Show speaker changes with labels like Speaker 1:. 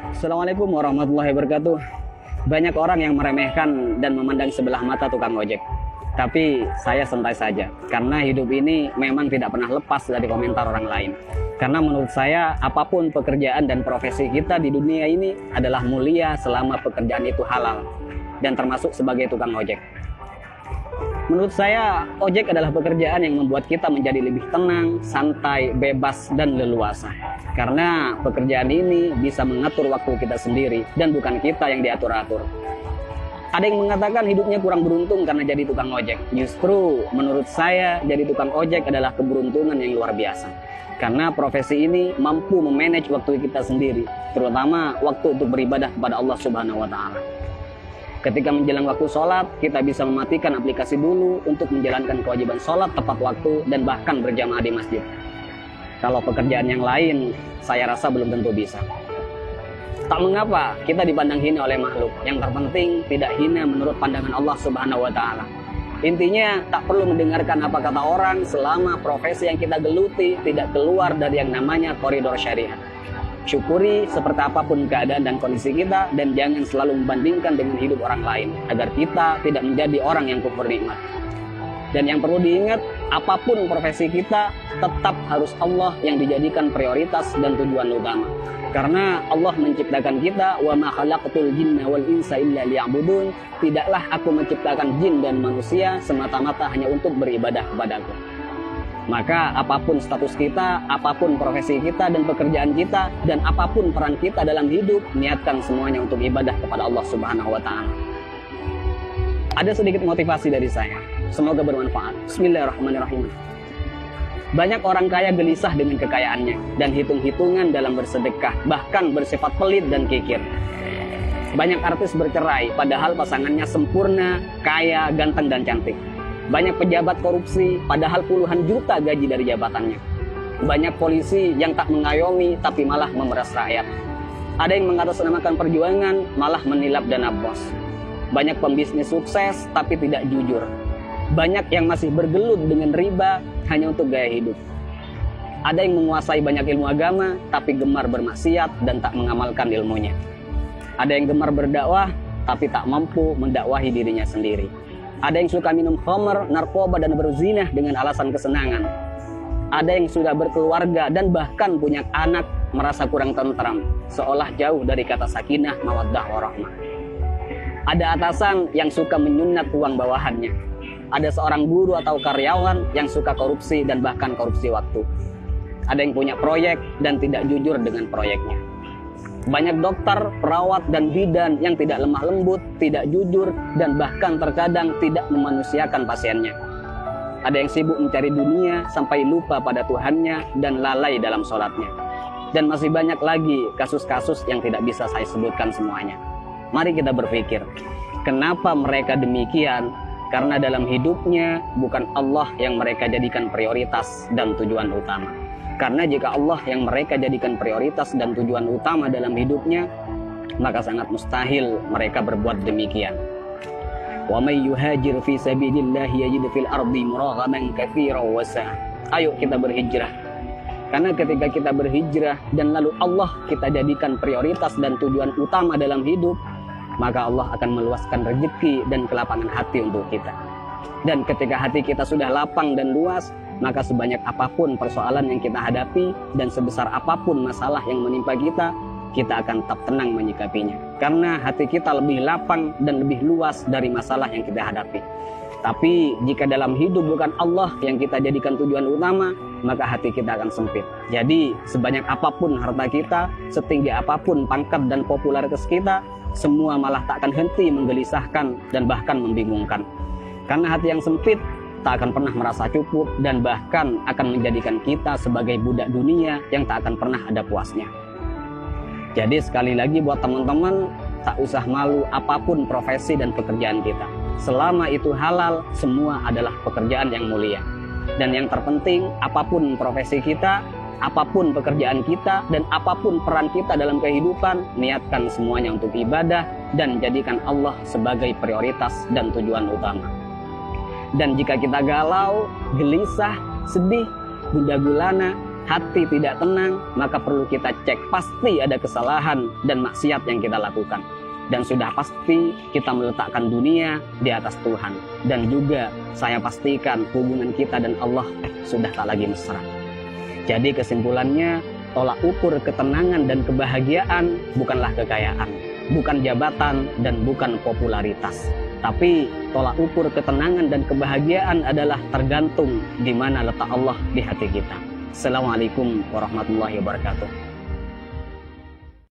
Speaker 1: Assalamualaikum warahmatullahi wabarakatuh. Banyak orang yang meremehkan dan memandang sebelah mata tukang ojek. Tapi saya santai saja, karena hidup ini memang tidak pernah lepas dari komentar orang lain. Karena menurut saya, apapun pekerjaan dan profesi kita di dunia ini adalah mulia selama pekerjaan itu halal, dan termasuk sebagai tukang ojek. Menurut saya, ojek adalah pekerjaan yang membuat kita menjadi lebih tenang, santai, bebas, dan leluasa. Karena pekerjaan ini bisa mengatur waktu kita sendiri dan bukan kita yang diatur-atur. Ada yang mengatakan hidupnya kurang beruntung karena jadi tukang ojek. Justru menurut saya, jadi tukang ojek adalah keberuntungan yang luar biasa. Karena profesi ini mampu memanage waktu kita sendiri, terutama waktu untuk beribadah kepada Allah Subhanahu wa Ta'ala. Ketika menjelang waktu sholat, kita bisa mematikan aplikasi dulu untuk menjalankan kewajiban sholat tepat waktu dan bahkan berjamaah di masjid. Kalau pekerjaan yang lain, saya rasa belum tentu bisa. Tak mengapa kita dipandang hina oleh makhluk. Yang terpenting tidak hina menurut pandangan Allah Subhanahu wa Ta'ala. Intinya tak perlu mendengarkan apa kata orang selama profesi yang kita geluti tidak keluar dari yang namanya koridor syariat. Syukuri seperti apapun keadaan dan kondisi kita, dan jangan selalu membandingkan dengan hidup orang lain agar kita tidak menjadi orang yang kufur nikmat. Dan yang perlu diingat, apapun profesi kita tetap harus Allah yang dijadikan prioritas dan tujuan utama. Karena Allah menciptakan kita, wa ma khalaqtul jinna wal insa illa liya'budun. Tidaklah aku menciptakan jin dan manusia semata-mata hanya untuk beribadah kepadaku. Maka apapun status kita, apapun profesi kita dan pekerjaan kita, dan apapun peran kita dalam hidup, niatkan semuanya untuk ibadah kepada Allah Subhanahu wa Ta'ala. Ada sedikit motivasi dari saya, semoga bermanfaat. Bismillahirrahmanirrahim. Banyak orang kaya gelisah dengan kekayaannya dan hitung-hitungan dalam bersedekah, bahkan bersifat pelit dan kikir. Banyak artis bercerai padahal pasangannya sempurna, kaya, ganteng dan cantik. Banyak pejabat korupsi, padahal puluhan juta gaji dari jabatannya. Banyak polisi yang tak mengayomi, tapi malah memeras rakyat. Ada yang mengatasnamakan perjuangan, malah menilap dana bos. Banyak pembisnis sukses, tapi tidak jujur. Banyak yang masih bergelut dengan riba, hanya untuk gaya hidup. Ada yang menguasai banyak ilmu agama, tapi gemar bermaksiat dan tak mengamalkan ilmunya. Ada yang gemar berdakwah, tapi tak mampu mendakwahi dirinya sendiri. Ada yang suka minum khamr, narkoba, dan berzinah dengan alasan kesenangan. Ada yang sudah berkeluarga dan bahkan punya anak merasa kurang tentram, seolah jauh dari kata sakinah, mawaddah, warahmah. Ada atasan yang suka menyunat uang bawahannya. Ada seorang guru atau karyawan yang suka korupsi dan bahkan korupsi waktu. Ada yang punya proyek dan tidak jujur dengan proyeknya. Banyak dokter, perawat, dan bidan yang tidak lemah lembut, tidak jujur, dan bahkan terkadang tidak memanusiakan pasiennya. Ada yang sibuk mencari dunia sampai lupa pada Tuhannya dan lalai dalam sholatnya. Dan masih banyak lagi kasus-kasus yang tidak bisa saya sebutkan semuanya. Mari kita berpikir, kenapa mereka demikian? Karena dalam hidupnya bukan Allah yang mereka jadikan prioritas dan tujuan utama. Karena jika Allah yang mereka jadikan prioritas dan tujuan utama dalam hidupnya, maka sangat mustahil mereka berbuat demikian. Wa may yuhajir fi sabilillahi yajid fil ardi muraghaman katsiran wa sa'a. Ayo kita berhijrah. Karena ketika kita berhijrah dan lalu Allah kita jadikan prioritas dan tujuan utama dalam hidup, maka Allah akan meluaskan rezeki dan kelapangan hati untuk kita. Dan ketika hati kita sudah lapang dan luas, maka sebanyak apapun persoalan yang kita hadapi dan sebesar apapun masalah yang menimpa kita akan tetap tenang menyikapinya. Karena hati kita lebih lapang dan lebih luas dari masalah yang kita hadapi. Tapi jika dalam hidup bukan Allah yang kita jadikan tujuan utama, maka hati kita akan sempit. Jadi sebanyak apapun harta kita, setinggi apapun pangkat dan popularitas kita, semua malah tak akan henti menggelisahkan dan bahkan membingungkan. Karena hati yang sempit tak akan pernah merasa cukup dan bahkan akan menjadikan kita sebagai budak dunia yang tak akan pernah ada puasnya. Jadi sekali lagi buat teman-teman, tak usah malu apapun profesi dan pekerjaan kita. Selama itu halal, semua adalah pekerjaan yang mulia. Dan yang terpenting, apapun profesi kita, apapun pekerjaan kita, dan apapun peran kita dalam kehidupan, niatkan semuanya untuk ibadah dan jadikan Allah sebagai prioritas dan tujuan utama. Dan jika kita galau, gelisah, sedih, gundah gulana, hati tidak tenang, maka perlu kita cek. Pasti ada kesalahan dan maksiat yang kita lakukan. Dan sudah pasti kita meletakkan dunia di atas Tuhan. Dan juga saya pastikan hubungan kita dan Allah sudah tak lagi mesra. Jadi kesimpulannya, tolak ukur ketenangan dan kebahagiaan bukanlah kekayaan, bukan jabatan, dan bukan popularitas. Tapi tolak ukur ketenangan dan kebahagiaan adalah tergantung di mana letak Allah di hati kita. Assalamualaikum warahmatullahi wabarakatuh.